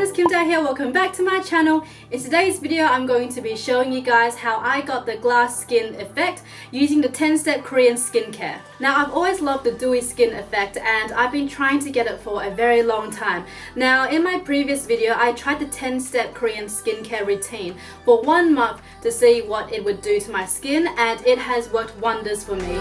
guys, kimdao here. Welcome back to my channel. In today's video, I'm going to be showing you guys how I got the glass skin effect using the 10-step Korean skincare. Now, I've always loved the dewy skin effect and I've been trying to get it for a very long time. Now, in my previous video, I tried the 10-step Korean skincare routine for 1 month to see what it would do to my skin, and it has worked wonders for me.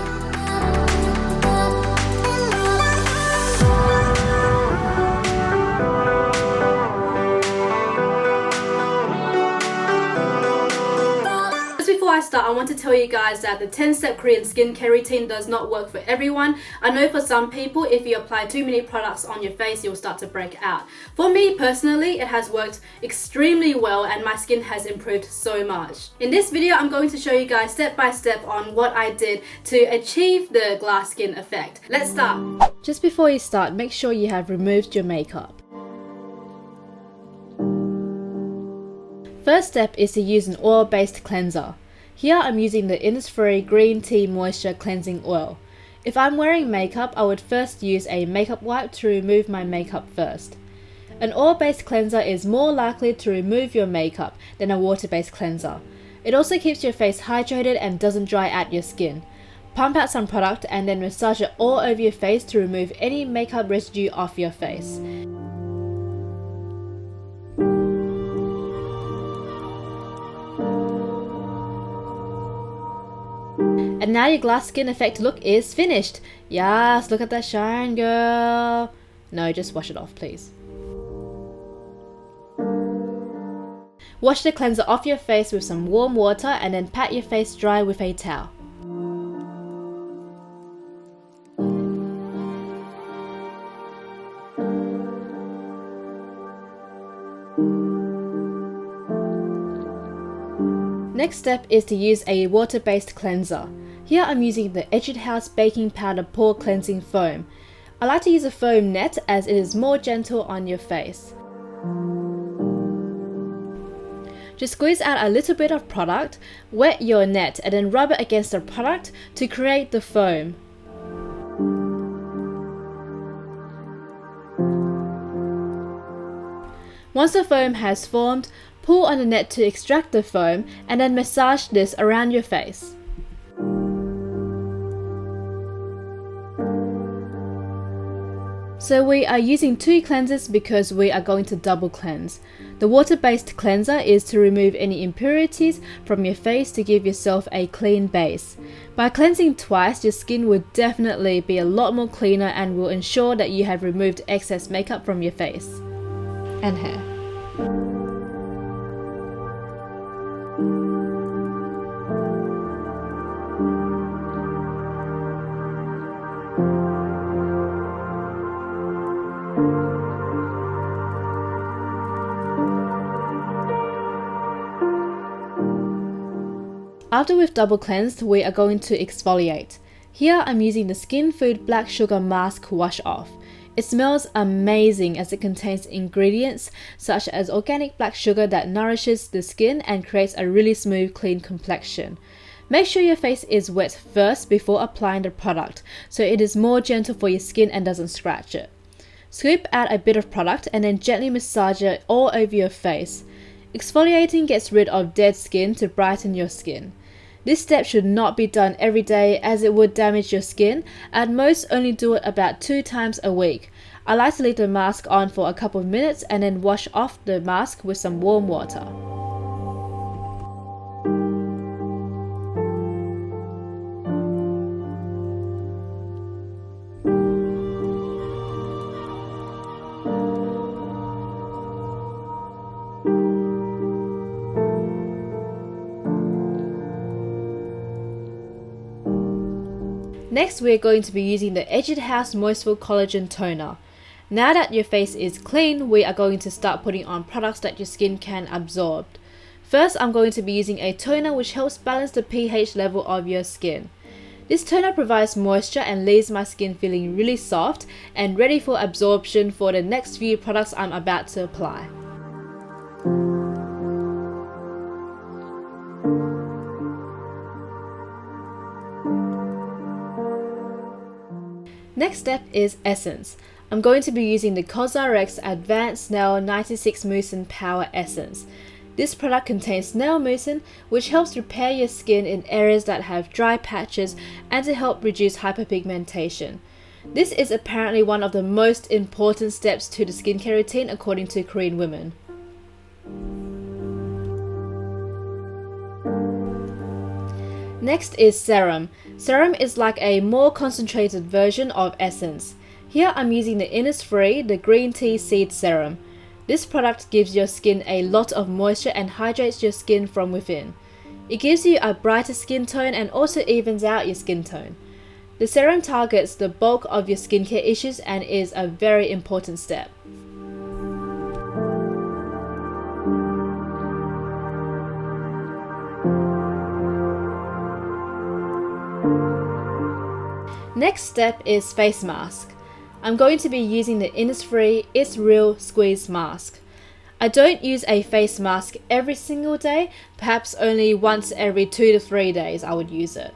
Before I start, I want to tell you guys that the 10-step Korean skincare routine does not work for everyone. I know for some people, if you apply too many products on your face, you'll start to break out. For me personally, it has worked extremely well and my skin has improved so much. In this video, I'm going to show you guys step by step on what I did to achieve the glass skin effect. Let's start. Just before you start, make sure you have removed your makeup. First step is to use an oil-based cleanser. Here I'm using the INNISFREE Green Tea Moisture Cleansing Oil. If I'm wearing makeup, I would first use a makeup wipe to remove my makeup first. An oil-based cleanser is more likely to remove your makeup than a water-based cleanser. It also keeps your face hydrated and doesn't dry out your skin. Pump out some product and then massage it all over your face to remove any makeup residue off your face. And now your glass skin effect look is finished. Yes, look at that shine, girl. No, just wash it off, please. Wash the cleanser off your face with some warm water and then pat your face dry with a towel. Next step is to use a water-based cleanser. Here I'm using the ETUDE Baking Powder Pore Cleansing Foam. I like to use a foam net as it is more gentle on your face. Just squeeze out a little bit of product, wet your net and then rub it against the product to create the foam. Once the foam has formed, pull on the net to extract the foam and then massage this around your face. So we are using 2 cleansers because we are going to double cleanse. The water-based cleanser is to remove any impurities from your face to give yourself a clean base. By cleansing twice, your skin will definitely be a lot more cleaner and will ensure that you have removed excess makeup from your face and hair. After we've double cleansed, we are going to exfoliate. Here I'm using the SKINFOOD Black Sugar Mask Wash Off. It smells amazing as it contains ingredients such as organic black sugar that nourishes the skin and creates a really smooth, clean complexion. Make sure your face is wet first before applying the product so it is more gentle for your skin and doesn't scratch it. Scoop out a bit of product and then gently massage it all over your face. Exfoliating gets rid of dead skin to brighten your skin. This step should not be done every day as it would damage your skin. At most, only do it about 2 times a week. I like to leave the mask on for a couple of minutes and then wash off the mask with some warm water. Next, we are going to be using the ETUDE MOISTFULL Collagen Toner. Now that your face is clean, we are going to start putting on products that your skin can absorb. First, I'm going to be using a toner which helps balance the pH level of your skin. This toner provides moisture and leaves my skin feeling really soft and ready for absorption for the next few products I'm about to apply. Next step is essence. I'm going to be using the COSRX Advanced Nail 96 Mucin Power Essence. This product contains nail mucin, which helps repair your skin in areas that have dry patches and to help reduce hyperpigmentation. This is apparently one of the most important steps to the skincare routine according to Korean women. Next is serum. Serum is like a more concentrated version of essence. Here I'm using the INNISFREE, the green tea seed serum. This product gives your skin a lot of moisture and hydrates your skin from within. It gives you a brighter skin tone and also evens out your skin tone. The serum targets the bulk of your skincare issues and is a very important step. Next step is face mask. I'm going to be using the INNISFREE It's Real Squeeze Mask. I don't use a face mask every single day, perhaps only once every 2 to 3 days I would use it.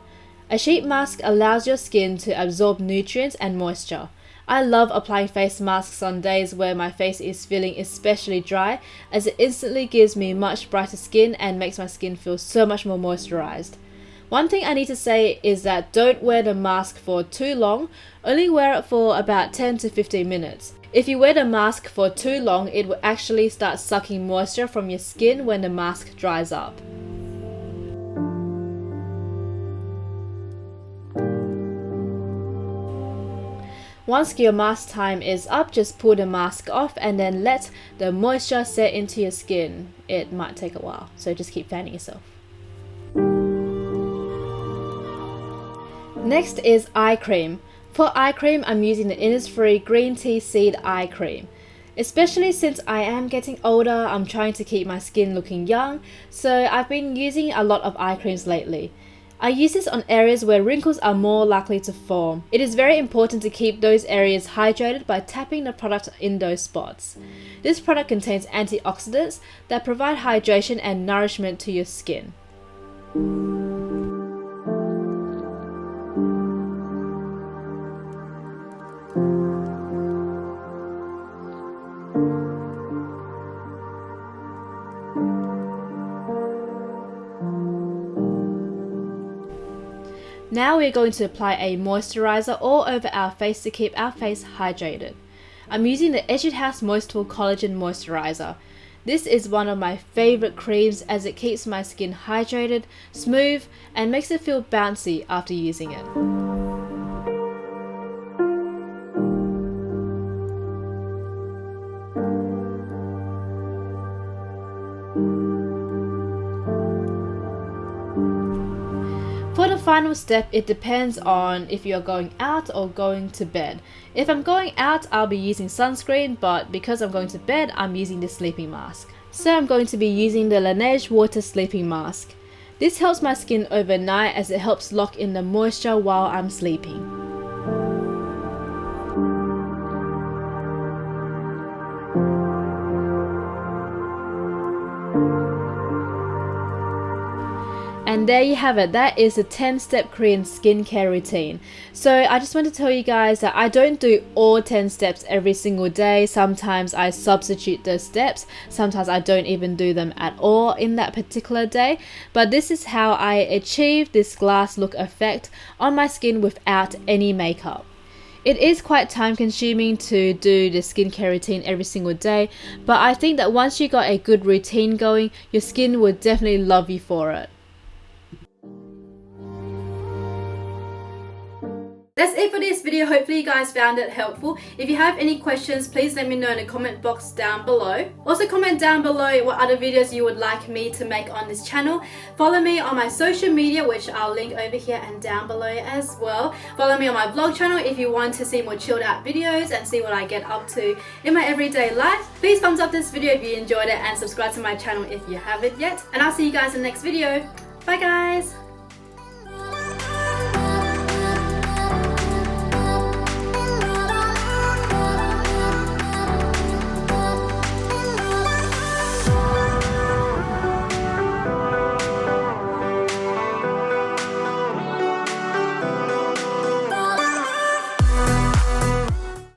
A sheet mask allows your skin to absorb nutrients and moisture. I love applying face masks on days where my face is feeling especially dry, as it instantly gives me much brighter skin and makes my skin feel so much more moisturized. One thing I need to say is that don't wear the mask for too long, only wear it for about 10 to 15 minutes. If you wear the mask for too long, it will actually start sucking moisture from your skin when the mask dries up. Once your mask time is up, just pull the mask off and then let the moisture set into your skin. It might take a while, so just keep fanning yourself. Next is eye cream. For eye cream, I'm using the INNISFREE Green Tea Seed Eye Cream. Especially since I am getting older, I'm trying to keep my skin looking young, so I've been using a lot of eye creams lately. I use this on areas where wrinkles are more likely to form. It is very important to keep those areas hydrated by tapping the product in those spots. This product contains antioxidants that provide hydration and nourishment to your skin. Now we're going to apply a moisturizer all over our face to keep our face hydrated. I'm using the ETUDE MOISTFULL Collagen Moisturizer. This is one of my favorite creams as it keeps my skin hydrated, smooth, and makes it feel bouncy after using it. For the final step, it depends on if you're going out or going to bed. If I'm going out, I'll be using sunscreen, but because I'm going to bed, I'm using the sleeping mask. So I'm going to be using the LANEIGE Water Sleeping Mask. This helps my skin overnight as it helps lock in the moisture while I'm sleeping. And there you have it, that is a 10-step Korean skincare routine. So I just want to tell you guys that I don't do all 10 steps every single day. Sometimes I substitute those steps, sometimes I don't even do them at all in that particular day. But this is how I achieve this glass look effect on my skin without any makeup. It is quite time consuming to do the skincare routine every single day, but I think that once you got a good routine going, your skin will definitely love you for it. That's it for this video. Hopefully you guys found it helpful. If you have any questions, please let me know in the comment box down below. Also comment down below what other videos you would like me to make on this channel. Follow me on my social media, which I'll link over here and down below as well. Follow me on my vlog channel if you want to see more chilled out videos and see what I get up to in my everyday life. Please thumbs up this video if you enjoyed it and subscribe to my channel if you haven't yet. And I'll see you guys in the next video. Bye guys!